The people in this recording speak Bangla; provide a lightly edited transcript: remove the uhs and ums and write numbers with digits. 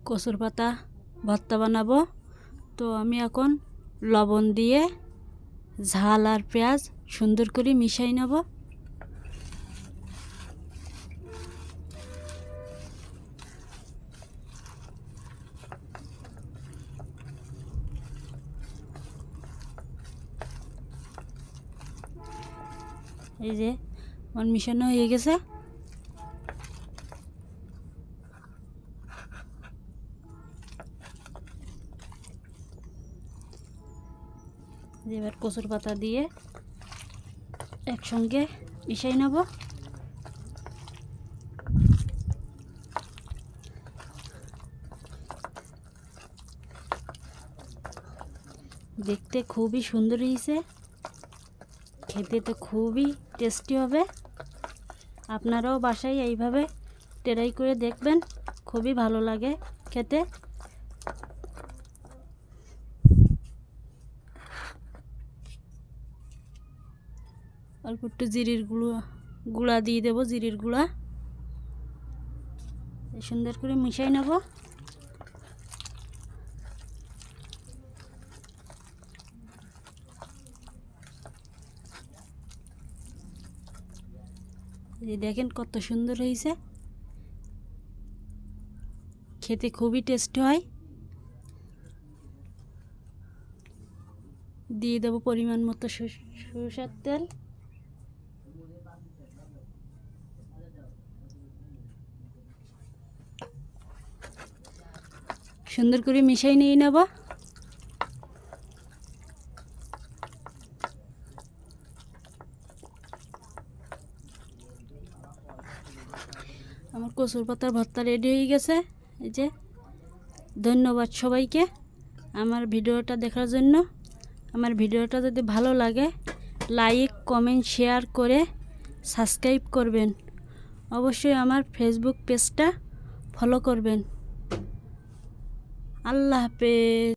কচুর পাতা ভর্তা বানাবো। তো আমি এখন লবণ দিয়ে ঝাল আর পেঁয়াজ সুন্দর করে মিশাই নেব। এই যে আমার মিশানো হয়ে গেছে। এবার কচুর পাতা দিয়ে একসঙ্গে মিশাই নেব। দেখতে খুবই সুন্দর হয়েছে, খেতে তো খুবই টেস্টি হবে। আপনারাও বাসায় এইভাবে ট্রাই করে দেখবেন, খুবই ভালো লাগে খেতে। অল্প একটু জিরির গুঁড়া দিয়ে দেবো, জিরির গুঁড়া সুন্দর করে মিশাই নেব। এই দেখেন কত সুন্দর হয়েছে, খেতে খুবই টেস্টি হয়। দিয়ে দেবো পরিমাণ মতো সরষের তেল। সুন্দর করে মিশাই নিয়ে নেব। আমার কচুর পাতার ভর্তা রেডি হয়ে গেছে। এই যে, ধন্যবাদ সবাইকে আমার ভিডিওটা দেখার জন্য। আমার ভিডিওটা যদি ভালো লাগে লাইক কমেন্ট শেয়ার করে সাবস্ক্রাইব করবেন। অবশ্যই আমার ফেসবুক পেজটা ফলো করবেন। আল্লাহ হাফেজ।